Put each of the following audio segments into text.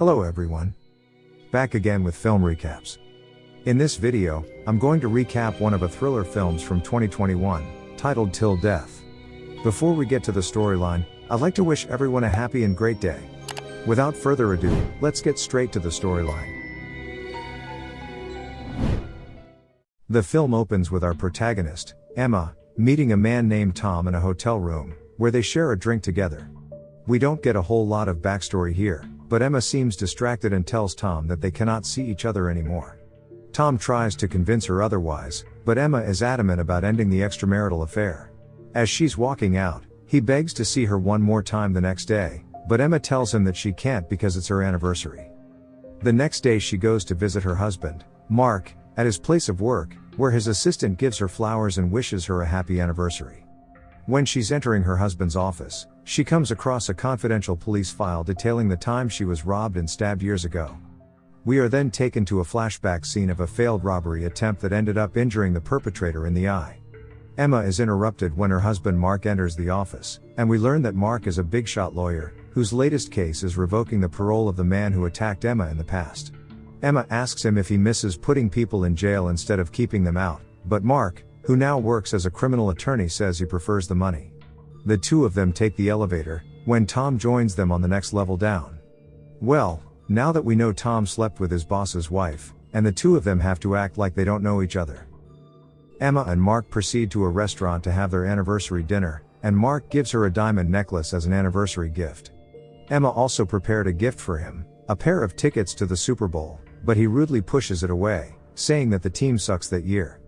Hello everyone. Back again with film recaps. In this video, I'm going to recap one of a thriller films from 2021, titled Till Death. Before we get to the storyline, I'd like to wish everyone a happy and great day. Without further ado, let's get straight to the storyline. The film opens with our protagonist, Emma, meeting a man named Tom in a hotel room, where they share a drink together. We don't get a whole lot of backstory here, but Emma seems distracted and tells Tom that they cannot see each other anymore. Tom tries to convince her otherwise, but Emma is adamant about ending the extramarital affair. As she's walking out, he begs to see her one more time the next day, but Emma tells him that she can't because it's her anniversary. The next day she goes to visit her husband, Mark, at his place of work, where his assistant gives her flowers and wishes her a happy anniversary. When she's entering her husband's office, she comes across a confidential police file detailing the time she was robbed and stabbed years ago. We are then taken to a flashback scene of a failed robbery attempt that ended up injuring the perpetrator in the eye. Emma is interrupted when her husband Mark enters the office, and we learn that Mark is a big-shot lawyer, whose latest case is revoking the parole of the man who attacked Emma in the past. Emma asks him if he misses putting people in jail instead of keeping them out, but Mark, who now works as a criminal attorney, says he prefers the money. The two of them take the elevator, when Tom joins them on the next level down. Well, now that we know Tom slept with his boss's wife, and the two of them have to act like they don't know each other. Emma and Mark proceed to a restaurant to have their anniversary dinner, and Mark gives her a diamond necklace as an anniversary gift. Emma also prepared a gift for him, a pair of tickets to the Super Bowl, but he rudely pushes it away, saying that the team sucks that year.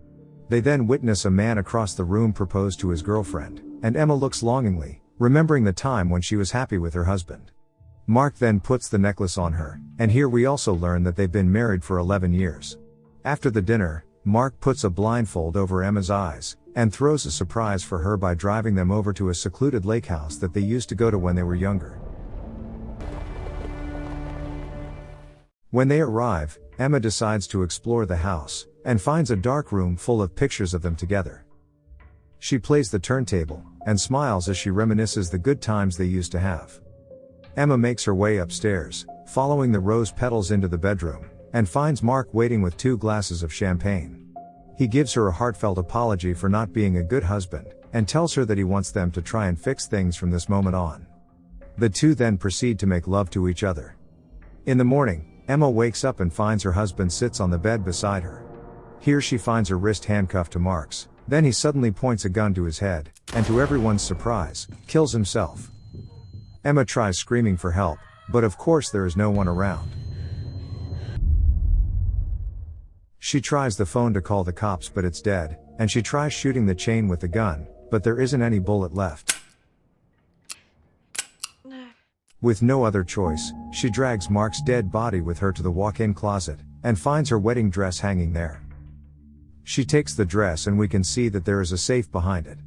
They then witness a man across the room propose to his girlfriend, and Emma looks longingly, remembering the time when she was happy with her husband. Mark then puts the necklace on her, and here we also learn that they've been married for 11 years. After the dinner, Mark puts a blindfold over Emma's eyes, and throws a surprise for her by driving them over to a secluded lake house that they used to go to when they were younger. When they arrive, Emma decides to explore the house, and finds a dark room full of pictures of them together. She plays the turntable, and smiles as she reminisces the good times they used to have. Emma makes her way upstairs, following the rose petals into the bedroom, and finds Mark waiting with 2 glasses of champagne. He gives her a heartfelt apology for not being a good husband, and tells her that he wants them to try and fix things from this moment on. The two then proceed to make love to each other. In the morning, Emma wakes up and finds her husband sits on the bed beside her. Here she finds her wrist handcuffed to Mark's, then he suddenly points a gun to his head, and to everyone's surprise, kills himself. Emma tries screaming for help, but of course there is no one around. She tries the phone to call the cops, but it's dead, and she tries shooting the chain with the gun, but there isn't any bullet left. With no other choice, she drags Mark's dead body with her to the walk-in closet, and finds her wedding dress hanging there. She takes the dress and we can see that there is a safe behind it.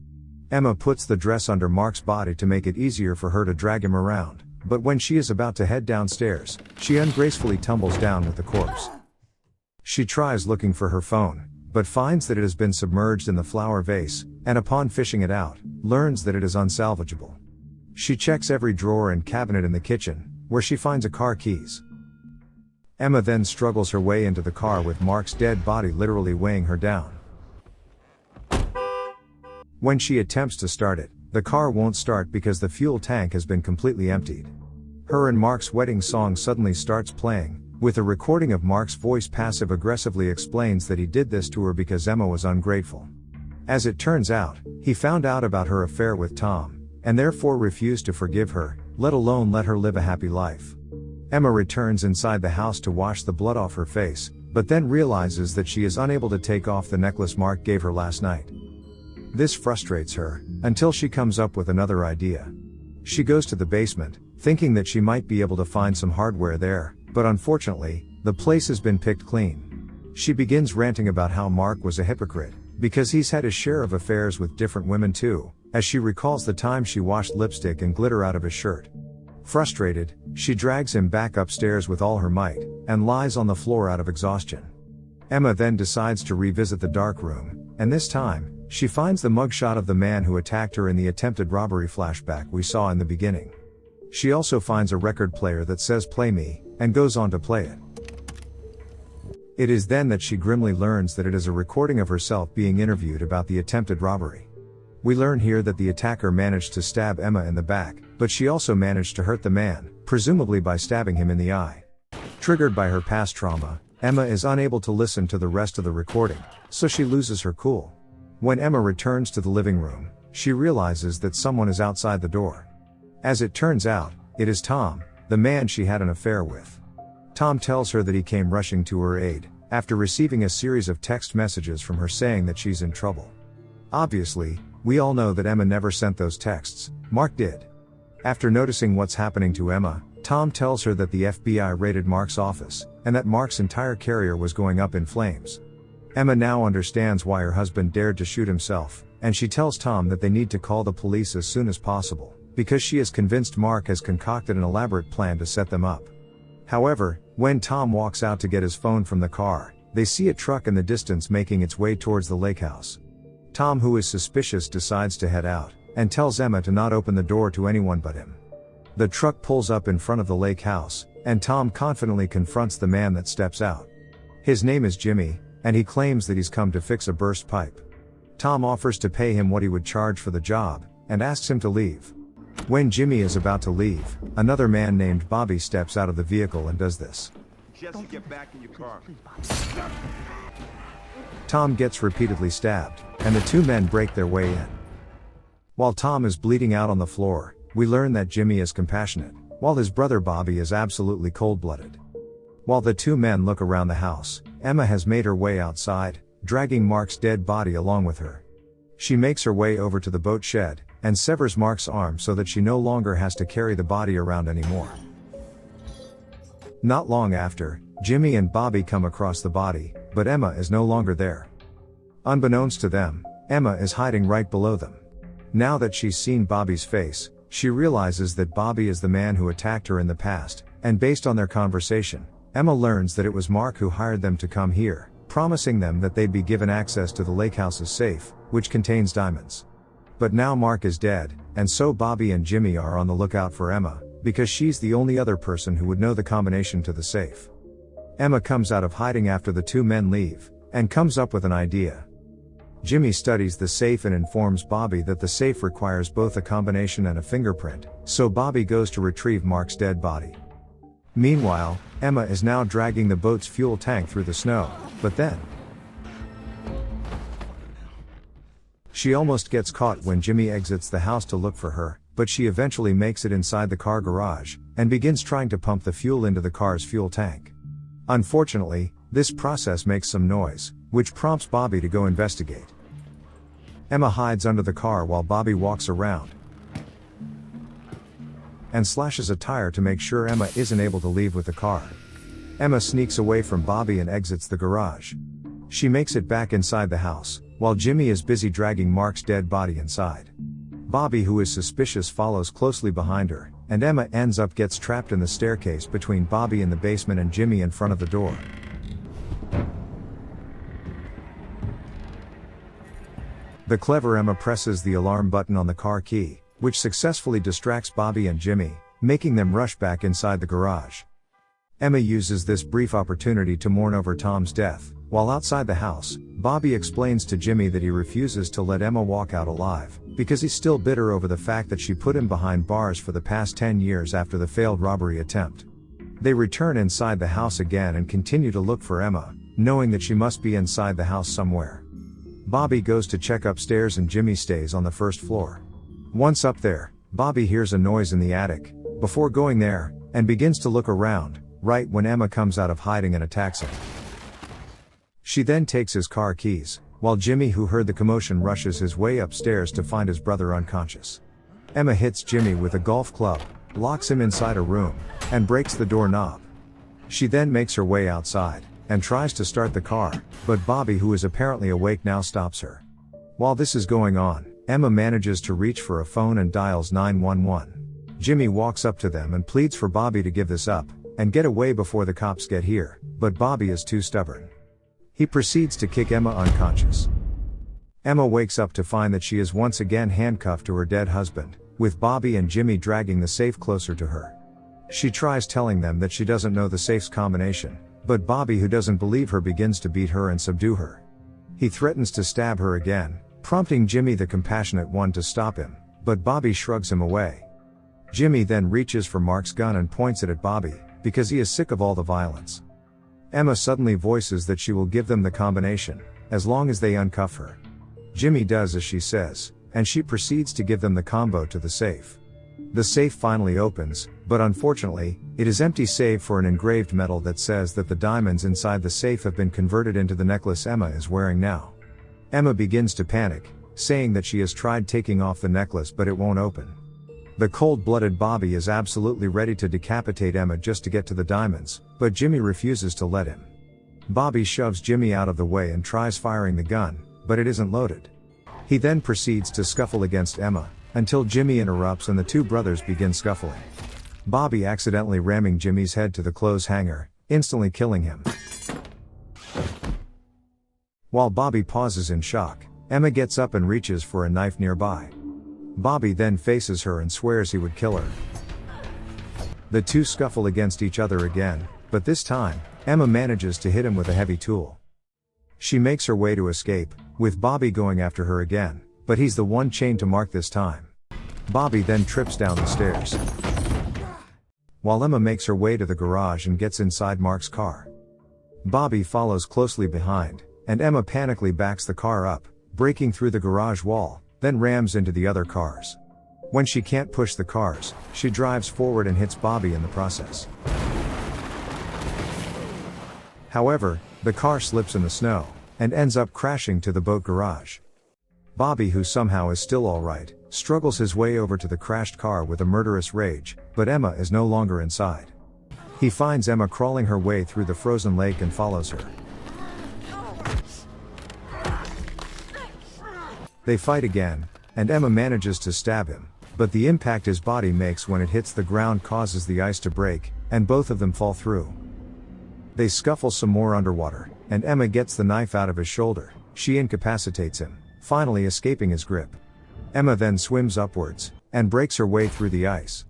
Emma puts the dress under Mark's body to make it easier for her to drag him around, but when she is about to head downstairs, she ungracefully tumbles down with the corpse. She tries looking for her phone, but finds that it has been submerged in the flower vase, and upon fishing it out, learns that it is unsalvageable. She checks every drawer and cabinet in the kitchen, where she finds a car keys. Emma then struggles her way into the car with Mark's dead body literally weighing her down. When she attempts to start it, the car won't start because the fuel tank has been completely emptied. Her and Mark's wedding song suddenly starts playing, with a recording of Mark's voice passive-aggressively explains that he did this to her because Emma was ungrateful. As it turns out, he found out about her affair with Tom, and therefore refused to forgive her, let alone let her live a happy life. Emma returns inside the house to wash the blood off her face, but then realizes that she is unable to take off the necklace Mark gave her last night. This frustrates her, until she comes up with another idea. She goes to the basement, thinking that she might be able to find some hardware there, but unfortunately, the place has been picked clean. She begins ranting about how Mark was a hypocrite, because he's had his share of affairs with different women too, as she recalls the time she washed lipstick and glitter out of his shirt. Frustrated, she drags him back upstairs with all her might, and lies on the floor out of exhaustion. Emma then decides to revisit the dark room, and this time, she finds the mugshot of the man who attacked her in the attempted robbery flashback we saw in the beginning. She also finds a record player that says "Play Me," and goes on to play it. It is then that she grimly learns that it is a recording of herself being interviewed about the attempted robbery. We learn here that the attacker managed to stab Emma in the back, but she also managed to hurt the man, presumably by stabbing him in the eye. Triggered by her past trauma, Emma is unable to listen to the rest of the recording, so she loses her cool. When Emma returns to the living room, she realizes that someone is outside the door. As it turns out, it is Tom, the man she had an affair with. Tom tells her that he came rushing to her aid, after receiving a series of text messages from her saying that she's in trouble. Obviously, we all know that Emma never sent those texts, Mark did. After noticing what's happening to Emma, Tom tells her that the FBI raided Mark's office, and that Mark's entire carrier was going up in flames. Emma now understands why her husband dared to shoot himself, and she tells Tom that they need to call the police as soon as possible, because she is convinced Mark has concocted an elaborate plan to set them up. However, when Tom walks out to get his phone from the car, they see a truck in the distance making its way towards the lake house. Tom, who is suspicious, decides to head out, and tells Emma to not open the door to anyone but him. The truck pulls up in front of the lake house, and Tom confidently confronts the man that steps out. His name is Jimmy, and he claims that he's come to fix a burst pipe. Tom offers to pay him what he would charge for the job, and asks him to leave. When Jimmy is about to leave, another man named Bobby steps out of the vehicle and does this. Jesse, get back in your car. Tom gets repeatedly stabbed, and the two men break their way in. While Tom is bleeding out on the floor, we learn that Jimmy is compassionate, while his brother Bobby is absolutely cold-blooded. While the two men look around the house, Emma has made her way outside, dragging Mark's dead body along with her. She makes her way over to the boat shed, and severs Mark's arm so that she no longer has to carry the body around anymore. Not long after, Jimmy and Bobby come across the body, but Emma is no longer there. Unbeknownst to them, Emma is hiding right below them. Now that she's seen Bobby's face, she realizes that Bobby is the man who attacked her in the past, and based on their conversation, Emma learns that it was Mark who hired them to come here, promising them that they'd be given access to the lake house's safe, which contains diamonds. But now Mark is dead, and so Bobby and Jimmy are on the lookout for Emma, because she's the only other person who would know the combination to the safe. Emma comes out of hiding after the two men leave, and comes up with an idea. Jimmy studies the safe and informs Bobby that the safe requires both a combination and a fingerprint, so Bobby goes to retrieve Mark's dead body. Meanwhile, Emma is now dragging the boat's fuel tank through the snow, but then she almost gets caught when Jimmy exits the house to look for her, but she eventually makes it inside the car garage, and begins trying to pump the fuel into the car's fuel tank. Unfortunately, this process makes some noise, which prompts Bobby to go investigate. Emma hides under the car while Bobby walks around and slashes a tire to make sure Emma isn't able to leave with the car. Emma sneaks away from Bobby and exits the garage. She makes it back inside the house, while Jimmy is busy dragging Mark's dead body inside. Bobby, who is suspicious, follows closely behind her, and Emma gets trapped in the staircase between Bobby in the basement and Jimmy in front of the door. The clever Emma presses the alarm button on the car key, which successfully distracts Bobby and Jimmy, making them rush back inside the garage. Emma uses this brief opportunity to mourn over Tom's death. While outside the house, Bobby explains to Jimmy that he refuses to let Emma walk out alive, because he's still bitter over the fact that she put him behind bars for the past 10 years after the failed robbery attempt. They return inside the house again and continue to look for Emma, knowing that she must be inside the house somewhere. Bobby goes to check upstairs and Jimmy stays on the first floor. Once up there, Bobby hears a noise in the attic, before going there, and begins to look around, right when Emma comes out of hiding and attacks him. She then takes his car keys, while Jimmy, who heard the commotion, rushes his way upstairs to find his brother unconscious. Emma hits Jimmy with a golf club, locks him inside a room, and breaks the doorknob. She then makes her way outside, and tries to start the car, but Bobby, who is apparently awake now, stops her. While this is going on, Emma manages to reach for a phone and dials 911. Jimmy walks up to them and pleads for Bobby to give this up, and get away before the cops get here, but Bobby is too stubborn. He proceeds to kick Emma unconscious. Emma wakes up to find that she is once again handcuffed to her dead husband, with Bobby and Jimmy dragging the safe closer to her. She tries telling them that she doesn't know the safe's combination, but Bobby, who doesn't believe her, begins to beat her and subdue her. He threatens to stab her again, prompting Jimmy, the compassionate one, to stop him, but Bobby shrugs him away. Jimmy then reaches for Mark's gun and points it at Bobby, because he is sick of all the violence. Emma suddenly voices that she will give them the combination, as long as they uncuff her. Jimmy does as she says, and she proceeds to give them the combo to the safe. The safe finally opens, but unfortunately, it is empty save for an engraved medal that says that the diamonds inside the safe have been converted into the necklace Emma is wearing now. Emma begins to panic, saying that she has tried taking off the necklace but it won't open. The cold-blooded Bobby is absolutely ready to decapitate Emma just to get to the diamonds, but Jimmy refuses to let him. Bobby shoves Jimmy out of the way and tries firing the gun, but it isn't loaded. He then proceeds to scuffle against Emma, until Jimmy interrupts and the two brothers begin scuffling. Bobby accidentally ramming Jimmy's head to the clothes hanger, instantly killing him. While Bobby pauses in shock, Emma gets up and reaches for a knife nearby. Bobby then faces her and swears he would kill her. The two scuffle against each other again, but this time, Emma manages to hit him with a heavy tool. She makes her way to escape, with Bobby going after her again, but he's the one chained to Mark this time. Bobby then trips down the stairs, while Emma makes her way to the garage and gets inside Mark's car. Bobby follows closely behind, and Emma panically backs the car up, breaking through the garage wall, then rams into the other cars. When she can't push the cars, she drives forward and hits Bobby in the process. However, the car slips in the snow, and ends up crashing to the boat garage. Bobby, who somehow is still alright, struggles his way over to the crashed car with a murderous rage, but Emma is no longer inside. He finds Emma crawling her way through the frozen lake and follows her. They fight again, and Emma manages to stab him, but the impact his body makes when it hits the ground causes the ice to break, and both of them fall through. They scuffle some more underwater, and Emma gets the knife out of his shoulder. She incapacitates him, finally escaping his grip. Emma then swims upwards, and breaks her way through the ice.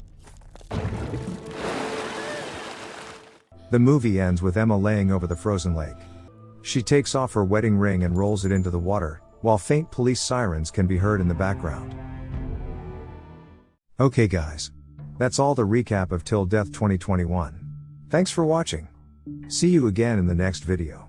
The movie ends with Emma laying over the frozen lake. She takes off her wedding ring and rolls it into the water, while faint police sirens can be heard in the background. Okay guys. That's all the recap of Till Death 2021. Thanks for watching. See you again in the next video.